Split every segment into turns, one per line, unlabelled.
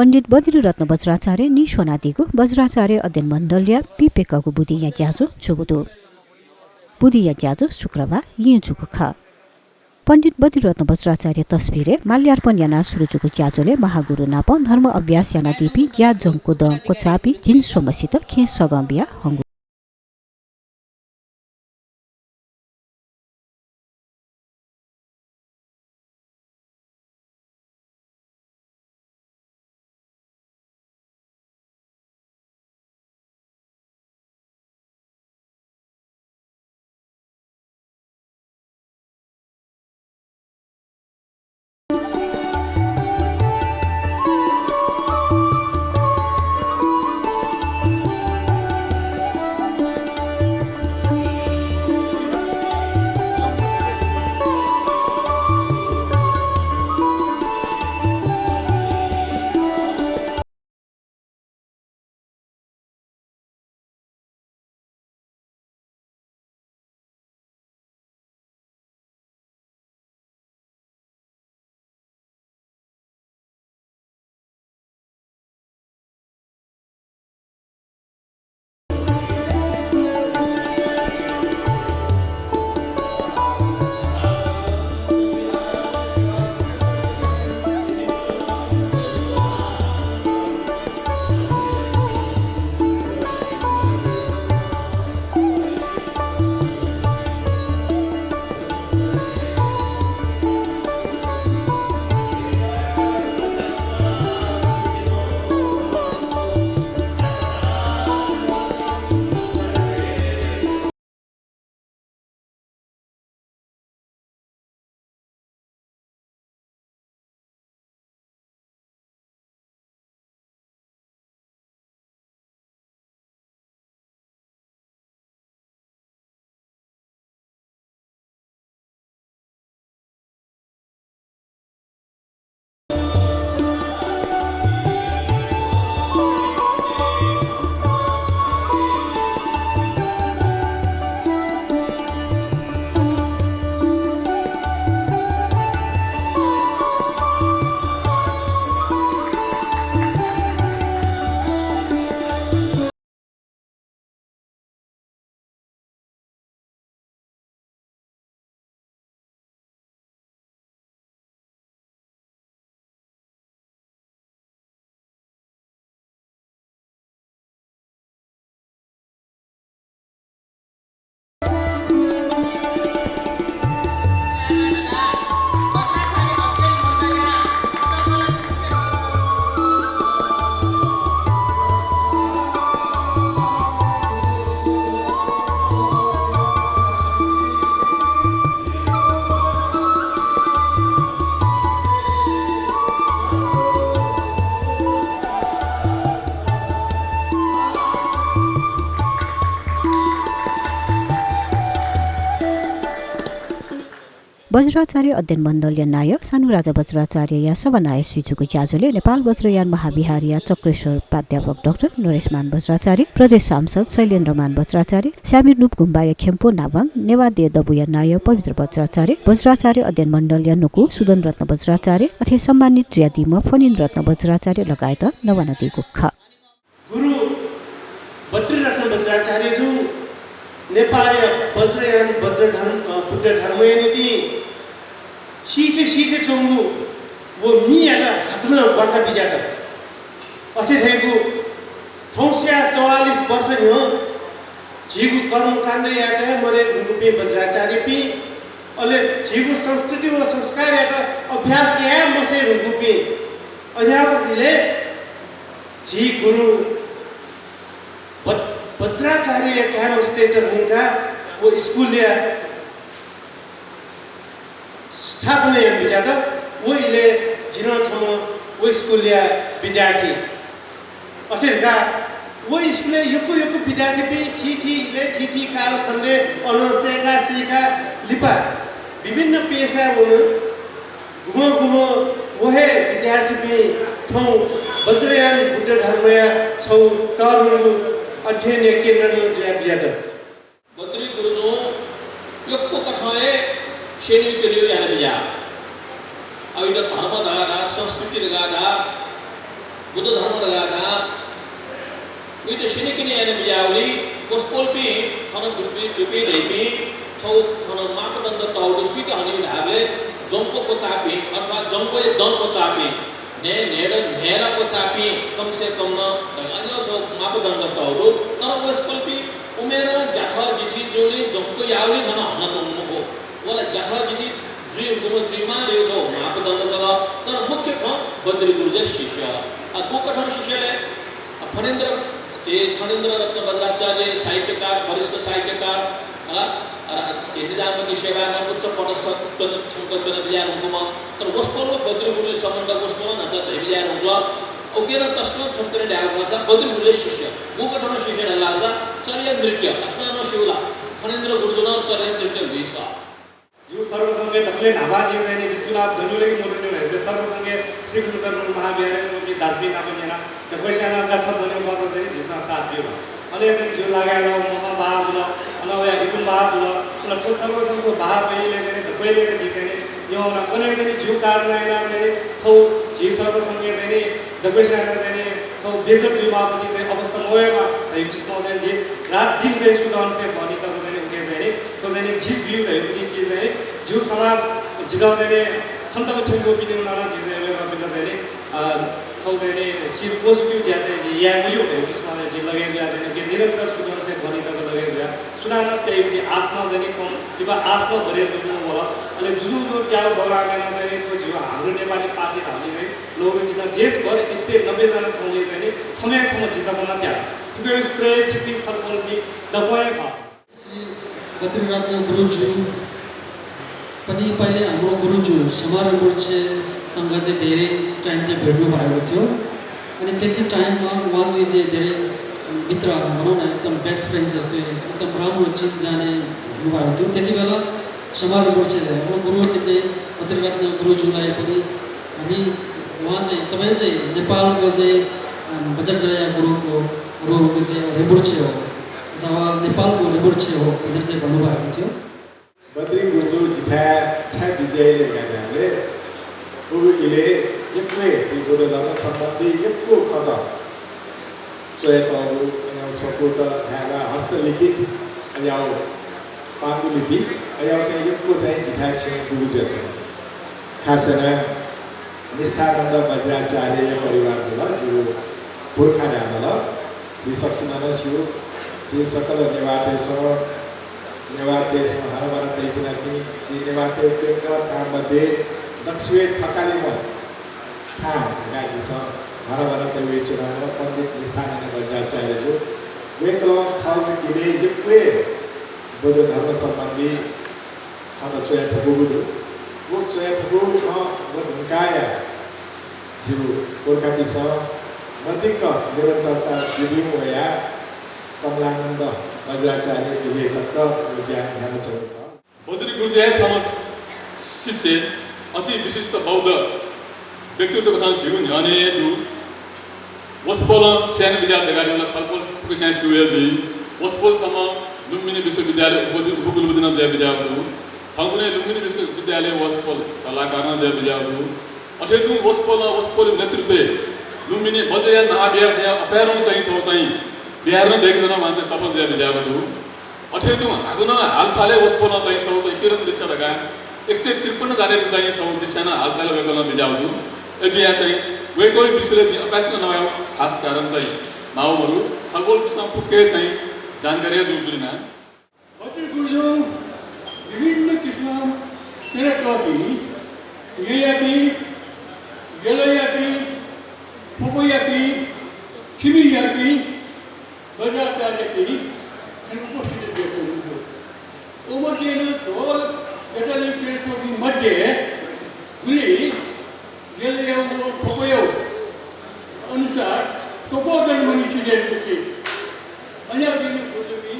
पण्डित बद्रीरत्न वज्राचार्य नि सोनादीको वज्राचार्य अध्ययन मण्डलीय पिपेकको बुद्धि या ज्याजो चुगुदो बुद्धि या ज्याजो शुक्रबार यी जुगु ख पण्डित बद्रीरत्न वज्राचार्य तस्बिरे माल्यार्पण याना सुरुचुको ज्याजोले महागुरु नाप धर्म अभ्यास याना दिपी ज्या जङको दङको चापी जिन सोमसित खे सगम्बिया हंगु वज्राचार्य अध्ययन मण्डलीय नायक सानु राजा वज्राचार्य या सभानायक श्रीजुको ज्याजोले नेपाल वज्रयान महाविहारीय चक्रेश्वर प्राध्यापक डाक्टर नरेशमान वज्राचार्य प्रदेश सांसद शैलेन्द्रमान वज्राचार्य श्यामिर नुप गुम्बाय खेम्पो नावाङ नेवादे दबुया नायक पवित्र वज्राचार्य वज्राचार्य अध्ययन मण्डलीय नुकु सुदन रत्न वज्राचार्य अथे सम्मानित ज्यादिम फनिन रत्न वज्राचार्य लगायत नवानदीको ख
गुरु बद्रीरत्न वज्राचार्य जो नेपाल वज्रयान बुद्ध धर्मयनिति सीचे चोंगु वो मियाटा हातमा वाखा बिजाटा अथे थैगु थौसिया 44 वर्ष हो झिगु कर्मकाण्ड याटा मरे धुगुपे वज्राचार्य पि अले झिगु संस्कृति व संस्कार याटा अभ्यास या मसे रुगुपे अध्यापकले झि गुरु वज्राचार्य काम स्टेटर हुँदा वो स्कूल या स्थापना या बिजाता वो इले जिना छम वो स्कूल या विद्यार्थी अथेका वो स्कूल यको विद्यार्थी भी थी काल खण्डे अनसेका सीका लिपा विभिन्न पेशा हुनु गुमो वहे विद्यार्थी भी ठौ वज्रयान बुद्ध धर्मया छौ तरुनु अध्ययन केन्द्र में बिजाता
बद्री गुरुजो यको कथाए शेनी के लिए यानी बिजा अब इधर धर्म लगाना संस्कृति लगाना बुद्ध धर्म लगाना itu sini kini ada bijauli gospel pi kana dupi depi thau kana मापदण्ड तौले स्वीकार हुने भागले जम्को चापी अथवा जम्कोले दनको चापी नेलाको चापी कम से कम अन्य छ मापदण्ड तौलो तर गोस्पल pi उमेर जाथा जिछि जोले जम्को याउली धन हन चम्मो हो वला जाथा जिछि जुइ गुरु जुइमा रे जो मापदण्ड तला तर मुख्य ख बद्री गुरुजे शिष्य को कठन शिष्यले फणेन्द्र रत्न भद्राचार्य साहित्यकार वरिष्ठ साहित्यकार होला निजामती सेवामा उच्च पदस्थ चन्द्र विजय हुनुमा तर गोस्पल बद्री गुरु सम्बन्ध गोस्पल नच विजय हुनुला ओकेर तस्को छोकरे ड्याग भाषा बद्री गुरु शिष्य गोकठन शिष्य लासा चर्य नृत्य अस्नान शिवला फणेन्द्र गुरुजन चर्य नृत्य भइसा
यो सर्वसंगे ढकले नाभा जिउने चुनाव धनुले मोर्ने रहे सर्वसंगे श्री गुरुधर्म महाविहार की दासबी नापनेना त पैसाना गछ धनु बस चाहिँ जिसा साथ दियो अनि चाहिँ जो लगाएर महाबाहुल अनवया इटुम बाहुल अनि ठो सर्वसंगको भाव पहिले चाहिँ त पहिले त जितेने यो न कुनै चाहिँ जो कारणैना चाहिँ छौ जी सर्वसंगे चाहिँ त पैसाना चाहिँ छौ बेजर जो बापति चाहिँ अवस्था मोयमा कृष्ण चाहिँ जी रात दिन चाहिँ सुदान से भनि त चाहिँ उके चाहिँ तो चाहिँ जी भ्यू त यो चीज चाहिँ जो समाज जिदा चाहिँ खन्तको ठेको पिने उनाला जिले बिना चाहिँ छौ चाहिँ शिव कोष भी ज्यादा जी या मुझे हो कृष्ण जी लगे गया चाहिँ के निरंतर सुदान से भनि त लगे गया सुनाना त्यही पनि आस्था चाहिँ कम किबा आस्था भरे जुनु होला अनि जुनु जो च्याउ गराएन चाहिँ को जीव हाम्रो नेपाली पार्टी हामीले चाहिँ लोक जिल्ला देशभर 190 जना ठाउँले चाहिँ समयसम्म जिताउन त्यहाँ ठुकै श्रेय छिपिङ छलफल कि दबाए ख
श्री गतिरत्न गुरुज्यू पनि पहिले हाम्रो गुरुज्यू समारोह गुरुसँग चाहिँ धेरै टाइम चाहिँ भेट्नु भएको थियो अनि त्यति टाइममा उहाँले चाहिँ धेरै मित्र भनौँ न एकदम बेस्ट फ्रेन्ड जस्तो एकदम राम्रो चिज जाने हुनुभएको थियो त्यति बेला समारोह गुरुले गुरुले चाहिँ गतिरत्न गुरुज्यूलाई पनि हामी उहाँ चाहिँ तपाईँ चाहिँ नेपालको चाहिँ बजरजया गुरुको चाहिँ रिबुर्छे हो अथवा नेपालको रिबुर्छे हो भनेर चाहिँ भन्नुभएको थियो
बद्री गुरुजू जिता छा विजयले गानाले उले एकले चाहिँ बुद्ध धर्म सम्बन्धी एकको खत चयतहरु यहाँ सपुत धागा हस्तलिखित यहाँ पाण्डुलिपि यहाँ चाहिँ एकको चाहिँ जिता छ दुगुजे छ खासना निष्ठानन्द वज्राचार्य परिवार छ जो गोर्खा नामल जी सक्सिना छु जी सकल नेवातेश हरभर तैजुनाकी जी नेवाते पिण्ड थामध्ये दक्षिण फकालीमा थाम गाजी छ हरभर तैवे चुनाव पण्डित निष्ठानन्द वज्राचार्य जो वेकल खाउ इले युक्वे बुद्ध धर्म सम्बन्धी खण्ड चोया ठगुबुदु वो चोया ठगु ख वधुकाय जीव गोर्खा पिस मध्यक निरन्तरता जिबिउ होया कमलानन्द वज्राचार्य दिवे तत्व ज्ञान ध्यान चोक
बद्री गुरुजय शिष्य अति विशिष्ट बौद्ध व्यक्तित्व कथा जीवन जाने दु वसपोल स्यान विद्यालय गाडीमा छलफल कुसाय सुयजी वसपोल सम्म लुम्बिनी विश्वविद्यालय उपकुलपति जय विद्यालय थाउने लुम्बिनी विश्वविद्यालय वसपोल सल्लाहकार जय विद्यालय अथेतु वसपोल नेतृत्व लुम्बिनी बजरिया महाविहार या अपारौं चाहिँ बिहारमा देखिँदैन मान्छे सफल जय विद्यावधु अथेतु आगुन हालसाले वसपोल चाहिँ छौ त किरण दीक्षा लगा 153 जाने चाहिँ छौ दीक्षा न हालसाले वेकल विद्यावधु एजिया चाहिँ वेको विषयले चाहिँ अभ्यासको नभए खास कारण चाहिँ नाउहरू छलफल विषयमा फुक्के चाहिँ जानकारी जुजुलिना
बद्री गुरुजू विभिन्न किसिम थेरापी येयापी येलयापी फोकोयापी छिबियापी वज्राचार्य की उपस्थित देखो ओमर्जेन ढोल गटली पेड़ों की मध्य खुली येलयाओ फोकोयो अनुसार सोकोदन मनीषी जैसे अन्य दिन भी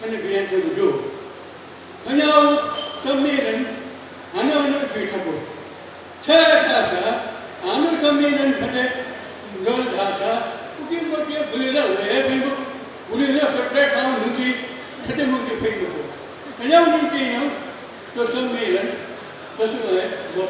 कने बिहान थे जो खयाओ सम्मेलन आनो बैठको छह भाषा आनो सम्मेलन खटे गल भाषा उकी मध्य बुलेला हुए बिंदु बुलेला सट्टे ठाव नुकी खटे मुके फेंको खयाओ नुकी न तो सम्मेलन पशु है वो